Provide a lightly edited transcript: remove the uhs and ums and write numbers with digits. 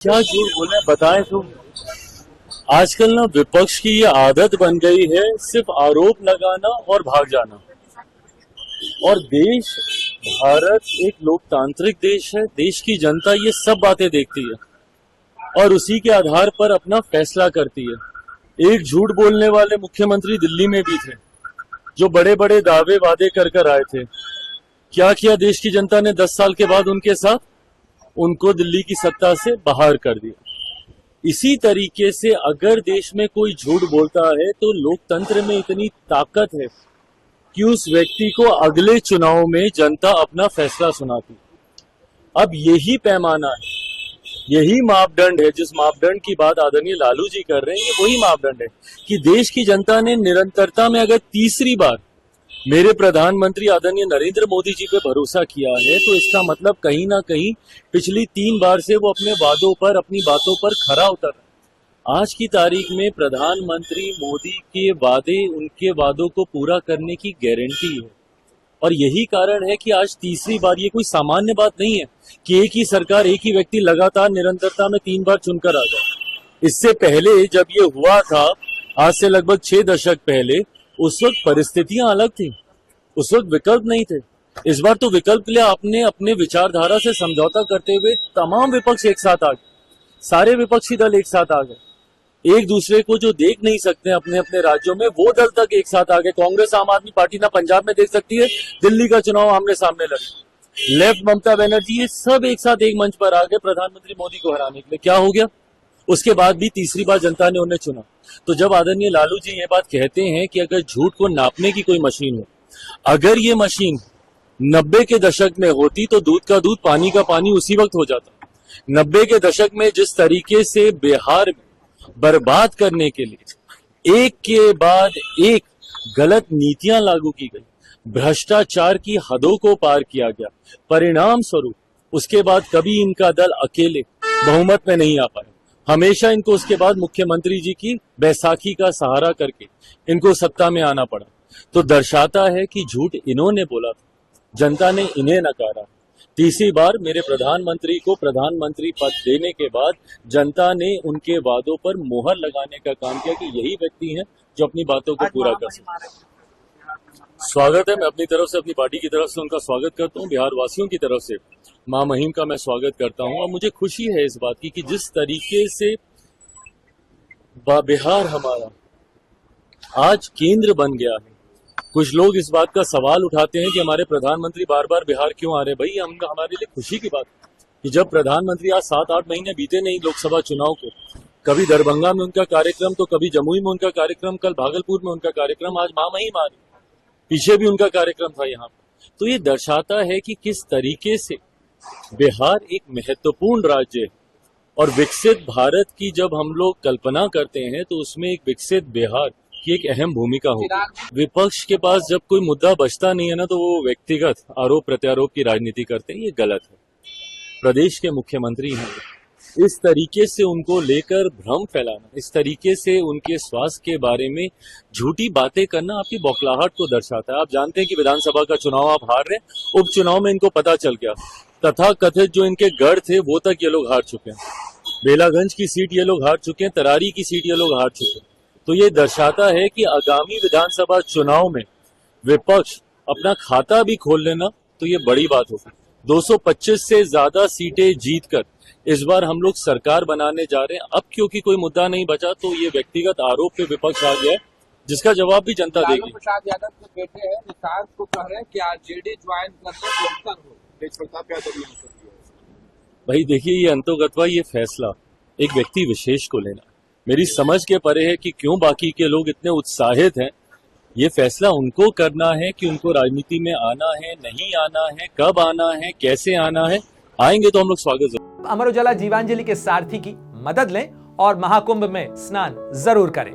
क्या झूठ बोले बताएं तो। आजकल ना विपक्ष की ये आदत बन गई है सिर्फ आरोप लगाना और भाग जाना। और देश भारत एक लोकतांत्रिक देश है। देश की जनता ये सब बातें देखती है और उसी के आधार पर अपना फैसला करती है। एक झूठ बोलने वाले मुख्यमंत्री दिल्ली में भी थे जो बड़े बड़े दावे वादे कर आए थे। क्या किया देश की जनता ने 10 साल के बाद उनके साथ? उनको दिल्ली की सत्ता से बाहर कर दिया। इसी तरीके से अगर देश में कोई झूठ बोलता है तो लोकतंत्र में इतनी ताकत है कि उस व्यक्ति को अगले चुनाव में जनता अपना फैसला सुनाती। अब यही पैमाना है, यही मापदंड है। जिस मापदंड की बात आदरणीय लालू जी कर रहे हैं, ये वही मापदंड है कि देश की जनता ने निरंतरता में अगर तीसरी बार मेरे प्रधानमंत्री आदरणीय नरेंद्र मोदी जी पे भरोसा किया है तो इसका मतलब कहीं ना कहीं पिछली 3 बार से वो अपने वादों पर, अपनी बातों पर खरा उतर रहा है। आज की तारीख में प्रधानमंत्री मोदी के वादे, उनके वादों को पूरा करने की गारंटी है। और यही कारण है कि आज तीसरी बार, ये कोई सामान्य बात नहीं है कि एक ही सरकार, एक ही व्यक्ति लगातार निरंतरता में 3 बार चुनकर आ जाए। इससे पहले जब ये हुआ था, आज से लगभग 6 दशक पहले, उस वक्त परिस्थितियां अलग थी, उस वक्त विकल्प नहीं थे। इस बार तो विकल्प के लिए आपने अपने विचारधारा से समझौता करते हुए तमाम विपक्ष एक साथ आ गए, सारे विपक्षी दल एक साथ आ गए। एक दूसरे को जो देख नहीं सकते अपने अपने राज्यों में, वो दल तक एक साथ आ गए। कांग्रेस, आम आदमी पार्टी ना पंजाब में देख सकती है, दिल्ली का चुनाव आमने सामने लड़े। लेफ्ट, ममता बनर्जी, ये सब एक साथ एक मंच पर आ गए प्रधानमंत्री मोदी को हराने के लिए। क्या हो गया? उसके बाद भी तीसरी बार जनता ने उन्हें चुना। तो जब आदरणीय लालू जी ये बात कहते हैं कि अगर झूठ को नापने की कोई मशीन हो, अगर ये मशीन 90 के दशक में होती तो दूध का दूध, पानी का पानी उसी वक्त हो जाता। 90 के दशक में जिस तरीके से बिहार में बर्बाद करने के लिए एक के बाद एक गलत नीतियां लागू की गई, भ्रष्टाचार की हदों को पार किया गया, परिणाम स्वरूप उसके बाद कभी इनका दल अकेले बहुमत में नहीं आ पाया। हमेशा इनको उसके बाद मुख्यमंत्री जी की बैसाखी का सहारा करके इनको सत्ता में आना पड़ा। तो दर्शाता है कि झूठ इन्होंने बोला था, जनता ने इन्हें नकारा। तीसरी बार मेरे प्रधानमंत्री को प्रधानमंत्री पद देने के बाद जनता ने उनके वादों पर मोहर लगाने का काम किया कि यही व्यक्ति हैं जो अपनी बातों को पूरा कर सकते। स्वागत है, मैं अपनी तरफ से, अपनी पार्टी की तरफ से उनका स्वागत करता हूं। बिहार वासियों की तरफ से मां महिम का मैं स्वागत करता हूं। और मुझे खुशी है इस बात की कि जिस तरीके से बिहार हमारा आज केंद्र बन गया है। कुछ लोग इस बात का सवाल उठाते हैं कि हमारे प्रधानमंत्री बार बार बिहार क्यों आ रहे। भाई, हमारे लिए खुशी की बात कि जब प्रधानमंत्री, आज 7-8 महीने बीते नहीं लोकसभा चुनाव को, कभी दरभंगा में उनका कार्यक्रम, तो कभी जमुई में उनका कार्यक्रम, कल भागलपुर में उनका कार्यक्रम, आज मां महिम आ रही, पीछे भी उनका कार्यक्रम था यहाँ। तो ये दर्शाता है कि किस तरीके से बिहार एक महत्वपूर्ण राज्य है। और विकसित भारत की जब हम लोग कल्पना करते हैं तो उसमें एक विकसित बिहार की एक अहम भूमिका होगी। विपक्ष के पास जब कोई मुद्दा बचता नहीं है ना, तो वो व्यक्तिगत आरोप प्रत्यारोप की राजनीति करते हैं। ये गलत है। प्रदेश के मुख्यमंत्री हैं, इस तरीके से उनको लेकर भ्रम फैलाना, इस तरीके से उनके स्वास्थ्य के बारे में झूठी बातें करना आपकी बौखलाहट को दर्शाता है। आप जानते हैं कि विधानसभा का चुनाव आप हार रहे हैं, उपचुनाव में इनको पता चल गया, तथा कथित जो इनके गढ़ थे वो तक ये लोग हार चुके हैं। बेलागंज की सीट ये लोग हार चुके हैं, तरारी की सीट ये लोग हार चुके हैं। तो ये दर्शाता है कि आगामी विधानसभा चुनाव में विपक्ष अपना खाता भी खोल लेना तो ये बड़ी बात होगी। 225 से ज्यादा सीटें जीतकर इस बार हम लोग सरकार बनाने जा रहे हैं। अब क्योंकि कोई मुद्दा नहीं बचा तो ये व्यक्तिगत आरोप पे विपक्ष आ गया है, जिसका जवाब भी जनता देगी। लालू प्रसाद यादव के बेटे हैं निशांत को कह रहे हैं कि आरजेडी ज्वाइन करने बेहतर हो। तेज प्रताप यादव ने भाई देखिए, ये अंतोगत्वा, ये फैसला एक व्यक्ति विशेष को लेना मेरी समझ के परे है कि क्यों बाकी के लोग इतने उत्साहित हैं। ये फैसला उनको करना है कि उनको राजनीति में आना है, नहीं आना है, कब आना है, कैसे आना है। आएंगे तो हम लोग स्वागत जरूर। अमर उजाला जीवांजलि के सारथी की मदद लें और महाकुंभ में स्नान जरूर करें।